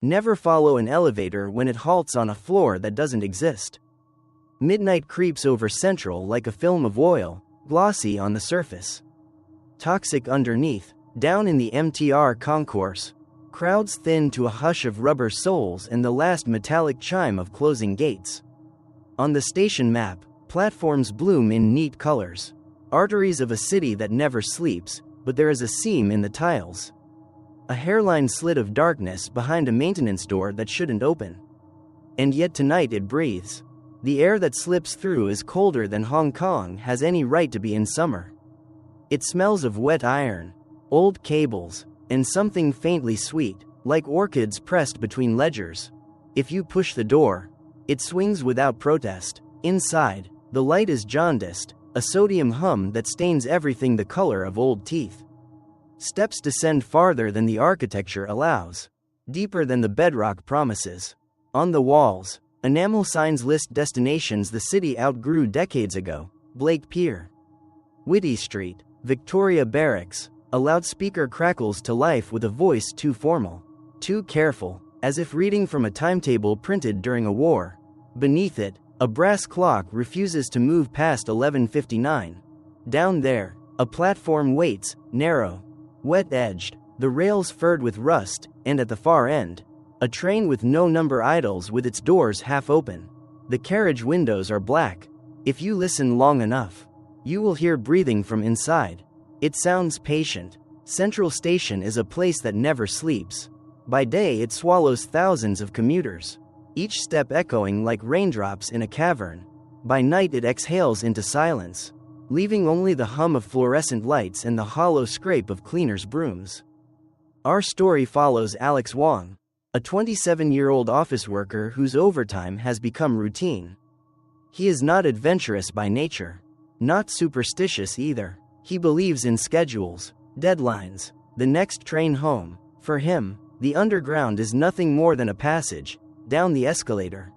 Never follow an elevator when it halts on a floor that doesn't exist. Midnight creeps over Central like a film of oil, glossy on the surface, toxic underneath. Down in the MTR concourse, crowds thin to a hush of rubber soles and the last metallic chime of closing gates. On the station map, platforms bloom in neat colors, arteries of a city that never sleeps, but there is a seam in the tiles. A hairline slit of darkness behind a maintenance door that shouldn't open. And yet tonight it breathes. The air that slips through is colder than Hong Kong has any right to be in summer. It smells of wet iron, old cables, and something faintly sweet, like orchids pressed between ledgers. If you push the door, it swings without protest. Inside, the light is jaundiced, a sodium hum that stains everything the color of old teeth. Steps descend farther than the architecture allows, deeper than the bedrock promises. On the walls, enamel signs list destinations the city outgrew decades ago: Blake Pier, Whitty Street, Victoria Barracks. A loudspeaker crackles to life with a voice too formal, too careful, as if reading from a timetable printed during a war. Beneath it, a brass clock refuses to move past 11:59. Down there, a platform waits, narrow, wet-edged, the rails furred with rust, and at the far end, a train with no number idles with its doors half open. The carriage windows are black. If you listen long enough, you will hear breathing from inside. It sounds patient. Central Station is a place that never sleeps. By day it swallows thousands of commuters, each step echoing like raindrops in a cavern. By night it exhales into silence, leaving only the hum of fluorescent lights and the hollow scrape of cleaners' brooms. Our story follows Alex Wong, a 27-year-old office worker whose overtime has become routine. He is not adventurous by nature, not superstitious either. He believes in schedules, deadlines, the next train home. For him, the underground is nothing more than a passage, down the escalator.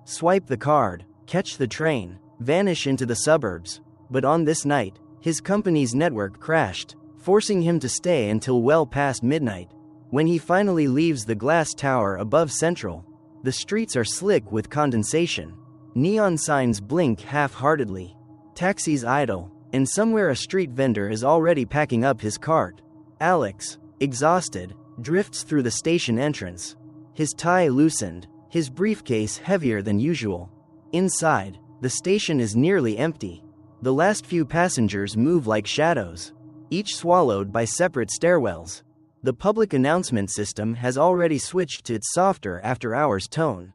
Swipe the card, catch the train, vanish into the suburbs. But on this night, his company's network crashed, forcing him to stay until well past midnight. When he finally leaves the glass tower above Central, the streets are slick with condensation. Neon signs blink half-heartedly. Taxis idle. And somewhere a street vendor is already packing up his cart. Alex, exhausted, drifts through the station entrance, his tie loosened, his briefcase heavier than usual. Inside, the station is nearly empty. The last few passengers move like shadows, each swallowed by separate stairwells. The public announcement system has already switched to its softer after-hours tone.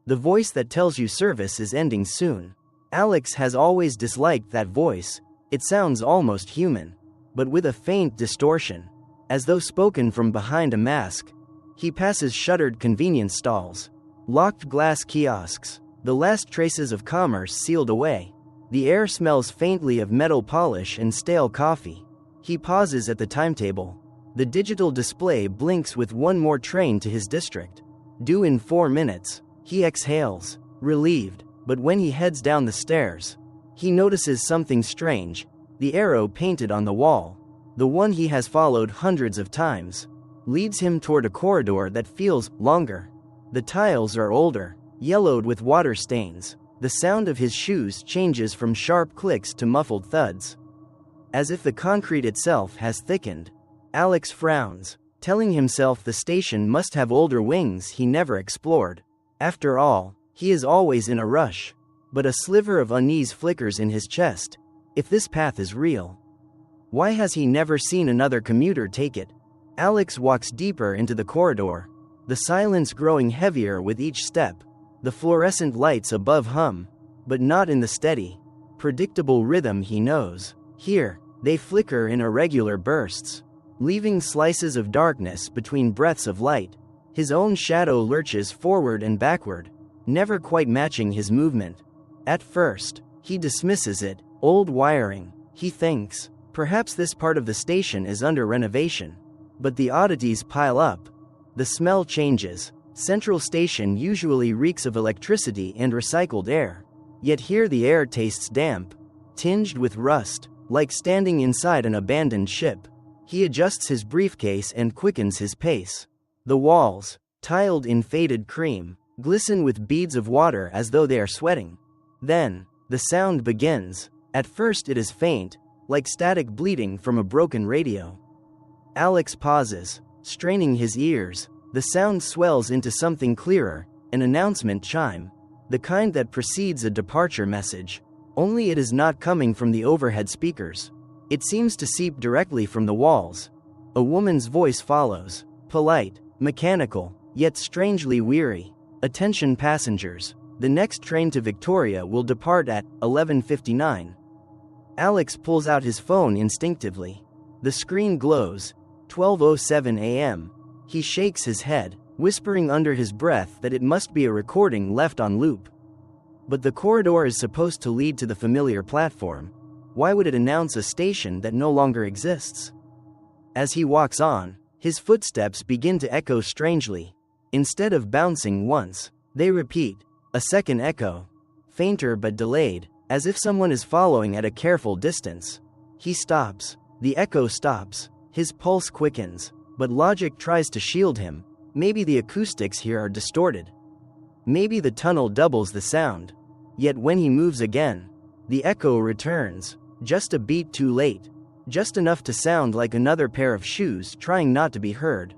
The voice that tells you service is ending soon. Alex has always disliked that voice. It sounds almost human, but with a faint distortion, as though spoken from behind a mask. He passes shuttered convenience stalls, locked glass kiosks, the last traces of commerce sealed away. The air smells faintly of metal polish and stale coffee. He pauses at the timetable. The digital display blinks with one more train to his district, due in 4 minutes. He exhales, relieved. But when he heads down the stairs, he notices something strange. The arrow painted on the wall, the one he has followed hundreds of times, leads him toward a corridor that feels longer. The tiles are older, yellowed with water stains. The sound of his shoes changes from sharp clicks to muffled thuds, as if the concrete itself has thickened. Alex frowns, telling himself the station must have older wings he never explored. After all, he is always in a rush. But a sliver of unease flickers in his chest. If this path is real, why has he never seen another commuter take it? Alex walks deeper into the corridor, the silence growing heavier with each step. The fluorescent lights above hum, but not in the steady, predictable rhythm he knows. Here, they flicker in irregular bursts, leaving slices of darkness between breaths of light. His own shadow lurches forward and backward, never quite matching his movement. At first, he dismisses it. Old wiring, he thinks. Perhaps this part of the station is under renovation. But the oddities pile up. The smell changes. Central Station usually reeks of electricity and recycled air. Yet here the air tastes damp, tinged with rust, like standing inside an abandoned ship. He adjusts his briefcase and quickens his pace. The walls, tiled in faded cream, glisten with beads of water as though they are sweating. Then, the sound begins. At first it is faint, like static bleeding from a broken radio. Alex pauses, straining his ears. The sound swells into something clearer, an announcement chime, the kind that precedes a departure message. Only it is not coming from the overhead speakers. It seems to seep directly from the walls. A woman's voice follows, polite, mechanical, yet strangely weary. Attention passengers. The next train to Victoria will depart at 11:59. Alex pulls out his phone instinctively. The screen glows. 12:07 a.m. He shakes his head, whispering under his breath that it must be a recording left on loop. But the corridor is supposed to lead to the familiar platform. Why would it announce a station that no longer exists? As he walks on, his footsteps begin to echo strangely. Instead of bouncing once, they repeat, a second echo, fainter but delayed, as if someone is following at a careful distance. He stops. The echo stops. His pulse quickens, but logic tries to shield him. Maybe the acoustics here are distorted. Maybe the tunnel doubles the sound. Yet when he moves again, the echo returns, just a beat too late, just enough to sound like another pair of shoes trying not to be heard.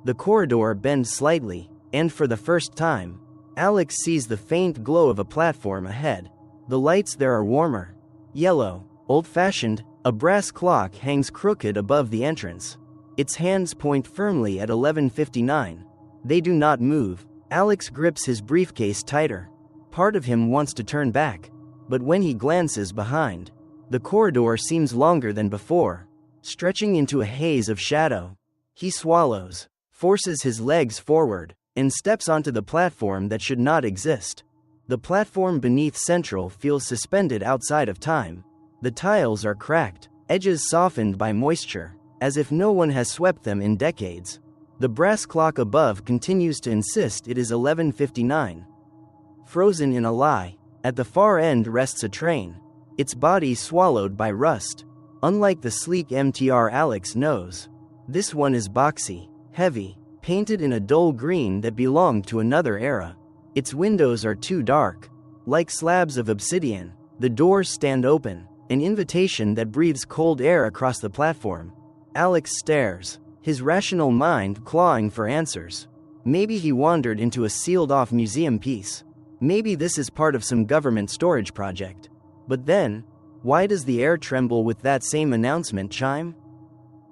The corridor bends slightly, and for the first time, Alex sees the faint glow of a platform ahead. The lights there are warmer, yellow, old-fashioned. A brass clock hangs crooked above the entrance. Its hands point firmly at 11:59. They do not move. Alex grips his briefcase tighter. Part of him wants to turn back, but when he glances behind, the corridor seems longer than before, stretching into a haze of shadow. He swallows, forces his legs forward, and steps onto the platform that should not exist. The platform beneath Central feels suspended outside of time. The tiles are cracked, edges softened by moisture, as if no one has swept them in decades. The brass clock above continues to insist it is 11:59. Frozen in a lie, at the far end rests a train, its body swallowed by rust. Unlike the sleek MTR Alex knows, this one is boxy, heavy, painted in a dull green that belonged to another era. Its windows are too dark, like slabs of obsidian. The doors stand open, an invitation that breathes cold air across the platform. Alex stares, his rational mind clawing for answers. Maybe he wandered into a sealed-off museum piece. Maybe this is part of some government storage project. But then, why does the air tremble with that same announcement chime?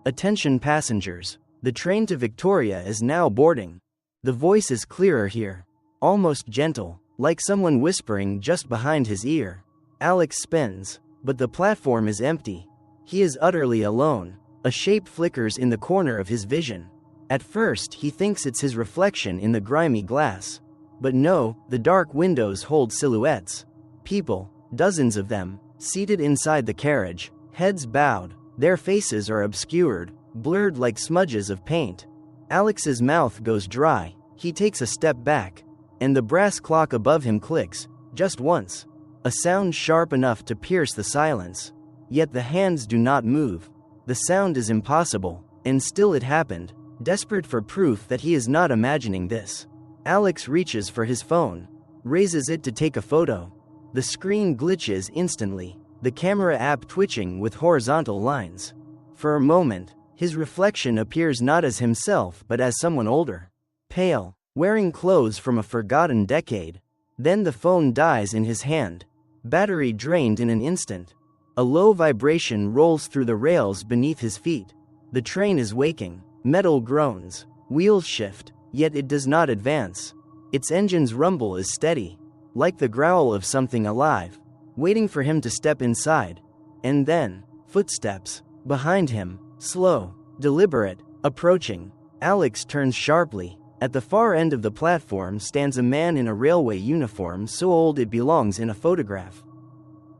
Attention passengers. The train to Victoria is now boarding. The voice is clearer here, almost gentle, like someone whispering just behind his ear. Alex spins. But the platform is empty. He is utterly alone. A shape flickers in the corner of his vision. At first he thinks it's his reflection in the grimy glass. But no, the dark windows hold silhouettes. People, dozens of them, seated inside the carriage, heads bowed. Their faces are obscured, blurred like smudges of paint. Alex's mouth goes dry. He takes a step back, and the brass clock above him clicks, just once. A sound sharp enough to pierce the silence. Yet the hands do not move. The sound is impossible, and still it happened. Desperate for proof that he is not imagining this, Alex reaches for his phone, raises it to take a photo. The screen glitches instantly, the camera app twitching with horizontal lines. For a moment, his reflection appears not as himself but as someone older, pale, wearing clothes from a forgotten decade. Then the phone dies in his hand. Battery drained in an instant. A low vibration rolls through the rails beneath his feet. The train is waking. Metal groans. Wheels shift, yet it does not advance. Its engine's rumble is steady, like the growl of something alive, waiting for him to step inside. And then, footsteps. Behind him, slow, deliberate, approaching. Alex turns sharply. At the far end of the platform stands a man in a railway uniform so old it belongs in a photograph.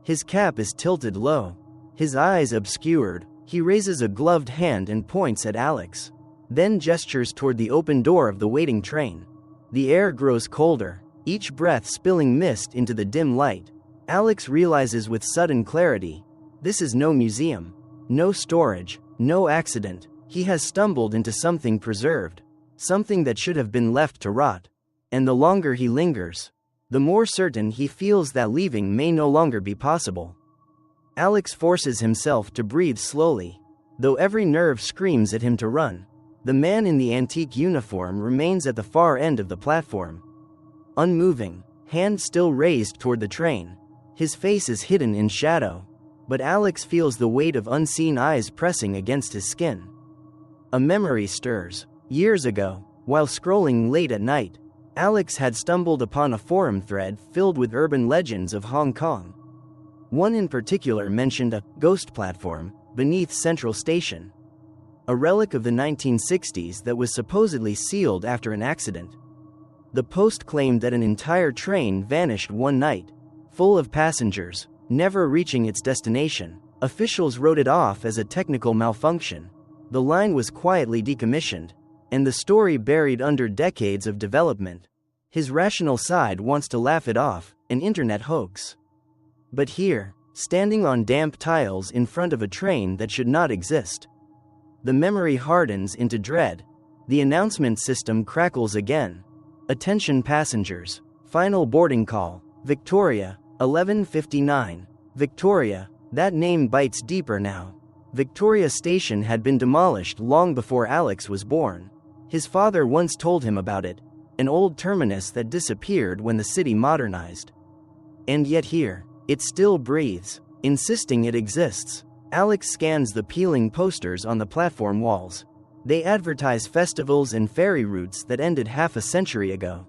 His cap is tilted low, his eyes obscured. He raises a gloved hand and points at Alex, then gestures toward the open door of the waiting train. The air grows colder, each breath spilling mist into the dim light. Alex realizes with sudden clarity, this is no museum, no storage, no accident. He has stumbled into something preserved. something that should have been left to rot. And the longer he lingers, the more certain he feels that leaving may no longer be possible. Alex forces himself to breathe slowly, though every nerve screams at him to run. The man in the antique uniform remains at the far end of the platform. Unmoving, hand still raised toward the train. His face is hidden in shadow, but Alex feels the weight of unseen eyes pressing against his skin. A memory stirs. Years ago, while scrolling late at night, Alex had stumbled upon a forum thread filled with urban legends of Hong Kong. One in particular mentioned a ghost platform beneath Central Station, a relic of the 1960s that was supposedly sealed after an accident. The post claimed that an entire train vanished one night, full of passengers, never reaching its destination. Officials wrote it off as a technical malfunction. The line was quietly decommissioned, and the story buried under decades of development. His rational side wants to laugh it off, an internet hoax. But here, standing on damp tiles in front of a train that should not exist, the memory hardens into dread. The announcement system crackles again. Attention passengers. Final boarding call. Victoria, 11:59. Victoria, that name bites deeper now. Victoria Station had been demolished long before Alex was born. His father once told him about it, an old terminus that disappeared when the city modernized. And yet here, it still breathes, insisting it exists. Alex scans the peeling posters on the platform walls. They advertise festivals and ferry routes that ended half a century ago.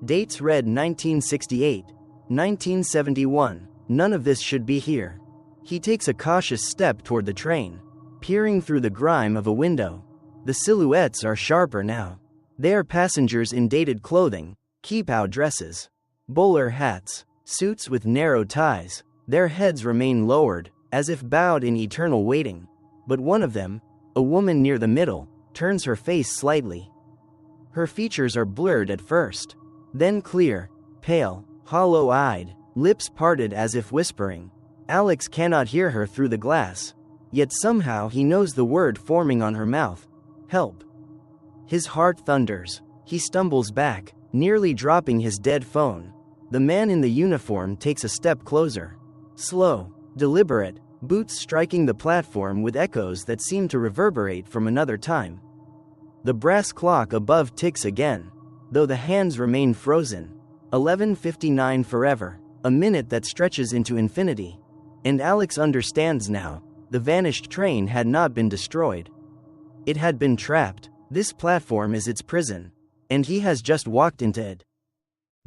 Dates read 1968, 1971. None of this should be here. He takes a cautious step toward the train, peering through the grime of a window. The silhouettes are sharper now. They are passengers in dated clothing, keep-out dresses, bowler hats, suits with narrow ties. Their heads remain lowered, as if bowed in eternal waiting. But one of them, a woman near the middle, turns her face slightly. Her features are blurred at first, then clear, pale, hollow-eyed, lips parted as if whispering. Alex cannot hear her through the glass, yet somehow he knows the word forming on her mouth: help. His heart thunders. He stumbles back, nearly dropping his dead phone. The man in the uniform takes a step closer. Slow, deliberate, boots striking the platform with echoes that seem to reverberate from another time. The brass clock above ticks again, though the hands remain frozen. 11:59 forever, a minute that stretches into infinity. And Alex understands now, the vanished train had not been destroyed. It had been trapped. This platform is its prison, and he has just walked into it.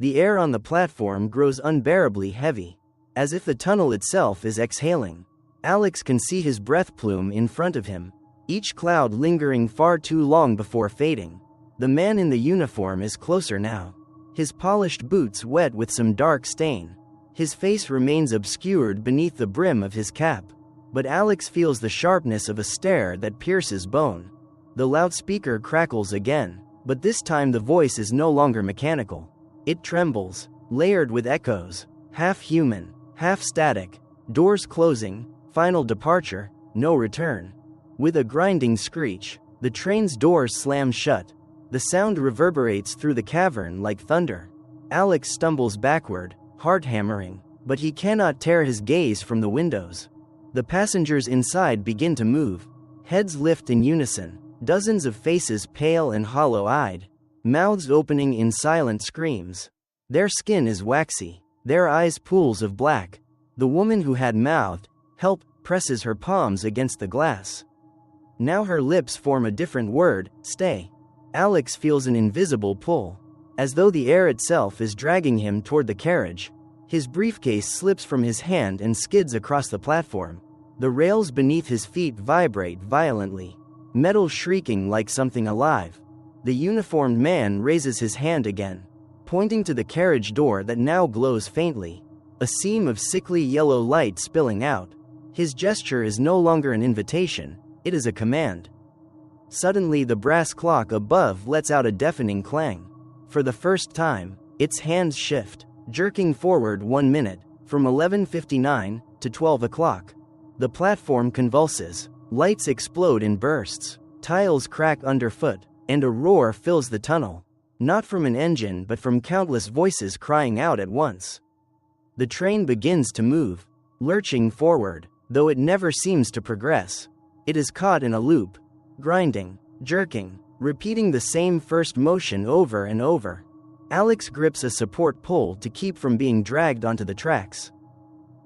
The air on the platform grows unbearably heavy, as if the tunnel itself is exhaling. Alex can see his breath plume in front of him, each cloud lingering far too long before fading. The man in the uniform is closer now, his polished boots wet with some dark stain. His face remains obscured beneath the brim of his cap, but Alex feels the sharpness of a stare that pierces bone. The loudspeaker crackles again, but this time the voice is no longer mechanical. It trembles, layered with echoes, half human, half static. Doors closing, final departure, no return. With a grinding screech, the train's doors slam shut. The sound reverberates through the cavern like thunder. Alex stumbles backward, heart hammering, but he cannot tear his gaze from the windows. The passengers inside begin to move. Heads lift in unison, dozens of faces pale and hollow-eyed, mouths opening in silent screams. Their skin is waxy, their eyes pools of black. The woman who had mouthed, "Help," presses her palms against the glass. Now her lips form a different word: stay. Alex feels an invisible pull, as though the air itself is dragging him toward the carriage. His briefcase slips from his hand and skids across the platform. The rails beneath his feet vibrate violently, metal shrieking like something alive. The uniformed man raises his hand again, pointing to the carriage door that now glows faintly, a seam of sickly yellow light spilling out. His gesture is no longer an invitation, it is a command. Suddenly the brass clock above lets out a deafening clang. For the first time, its hands shift, jerking forward 1 minute, from 11:59 to 12 o'clock. The platform convulses, lights explode in bursts, tiles crack underfoot, and a roar fills the tunnel, not from an engine but from countless voices crying out at once. The train begins to move, lurching forward, though it never seems to progress. It is caught in a loop, grinding, jerking, repeating the same first motion over and over. Alex grips a support pole to keep from being dragged onto the tracks.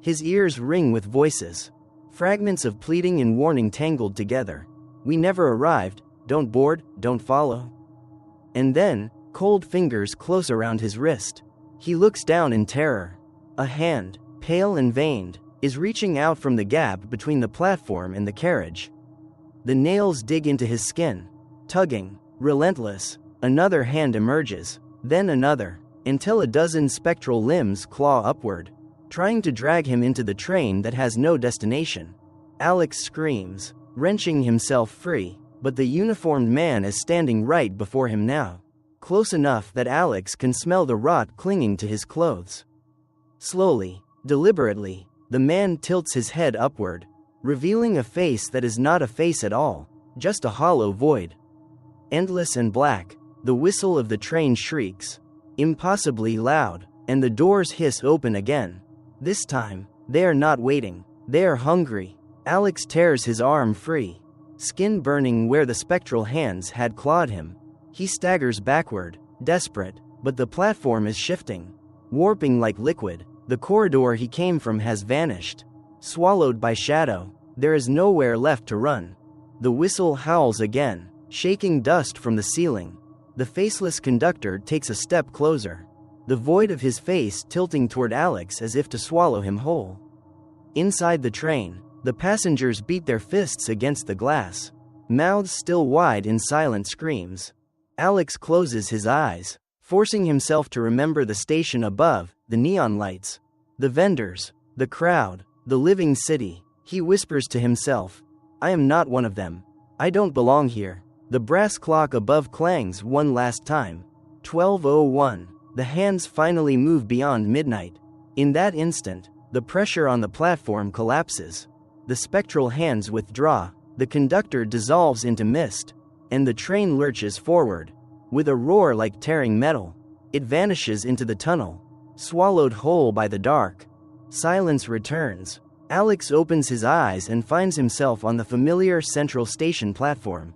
His ears ring with voices, fragments of pleading and warning tangled together. We never arrived, don't board, don't follow. And then, cold fingers close around his wrist. He looks down in terror. A hand, pale and veined, is reaching out from the gap between the platform and the carriage. The nails dig into his skin, tugging, relentless. Another hand emerges, then another, until a dozen spectral limbs claw upward, trying to drag him into the train that has no destination. Alex screams, wrenching himself free, but the uniformed man is standing right before him now, close enough that Alex can smell the rot clinging to his clothes. Slowly, deliberately, the man tilts his head upward, revealing a face that is not a face at all, just a hollow void. Endless and black, the whistle of the train shrieks, impossibly loud, and the doors hiss open again. This time, they are not waiting, they are hungry. Alex tears his arm free, skin burning where the spectral hands had clawed him. He staggers backward, desperate, but the platform is shifting, warping like liquid. The corridor he came from has vanished, swallowed by shadow. There is nowhere left to run. The whistle howls again, shaking dust from the ceiling. The faceless conductor takes a step closer, the void of his face tilting toward Alex as if to swallow him whole. Inside the train, the passengers beat their fists against the glass, mouths still wide in silent screams. Alex closes his eyes, forcing himself to remember the station above, the neon lights, the vendors, the crowd, the living city. He whispers to himself, I am not one of them. I don't belong here. The brass clock above clangs one last time. 12:01. The hands finally move beyond midnight. In that instant, the pressure on the platform collapses. The spectral hands withdraw, the conductor dissolves into mist, and the train lurches forward. With a roar like tearing metal, it vanishes into the tunnel, swallowed whole by the dark. Silence returns. Alex opens his eyes and finds himself on the familiar Central Station platform.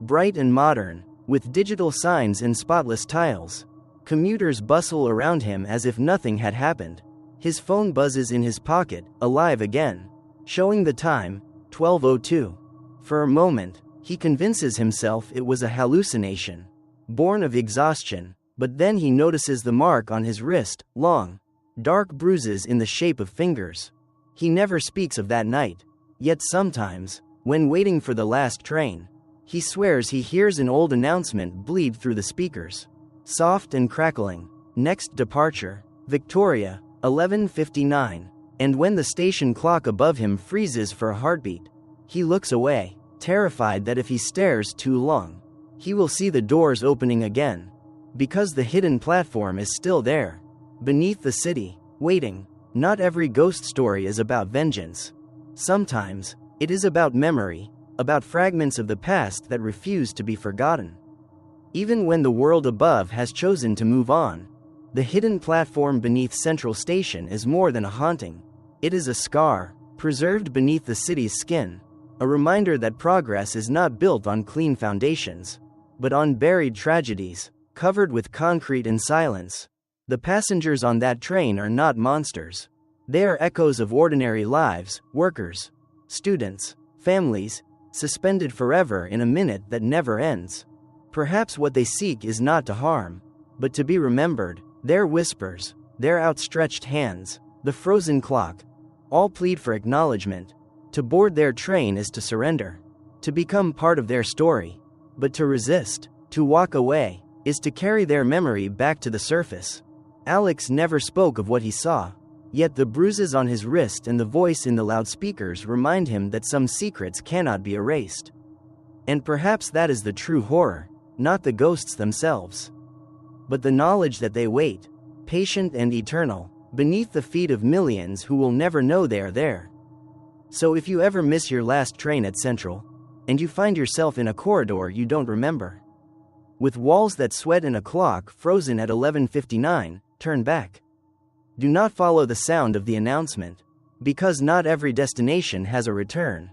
Bright and modern, with digital signs and spotless tiles. Commuters bustle around him as if nothing had happened. His phone buzzes in his pocket, alive again, showing the time, 12:02. For a moment, he convinces himself it was a hallucination, born of exhaustion, but then he notices the mark on his wrist, long, dark bruises in the shape of fingers. He never speaks of that night, yet sometimes, when waiting for the last train, he swears he hears an old announcement bleed through the speakers, soft and crackling. Next departure, Victoria, 11:59. And when the station clock above him freezes for a heartbeat, he looks away, terrified that if he stares too long, he will see the doors opening again, because the hidden platform is still there, beneath the city, waiting. Not every ghost story is about vengeance. Sometimes, it is about memory, about fragments of the past that refuse to be forgotten. Even when the world above has chosen to move on, the hidden platform beneath Central Station is more than a haunting. It is a scar, preserved beneath the city's skin, a reminder that progress is not built on clean foundations, but on buried tragedies, covered with concrete and silence. The passengers on that train are not monsters. They are echoes of ordinary lives, workers, students, families, suspended forever in a minute that never ends. Perhaps what they seek is not to harm, but to be remembered. Their whispers, their outstretched hands, the frozen clock, all plead for acknowledgement. To board their train is to surrender, to become part of their story. But to resist, to walk away, is to carry their memory back to the surface. Alex never spoke of what he saw, yet the bruises on his wrist and the voice in the loudspeakers remind him that some secrets cannot be erased. And perhaps that is the true horror, not the ghosts themselves, but the knowledge that they wait, patient and eternal, beneath the feet of millions who will never know they are there. So if you ever miss your last train at Central, and you find yourself in a corridor you don't remember, With walls that sweat and a clock frozen at 11:59, turn back. Do not follow the sound of the announcement. Because not every destination has a return.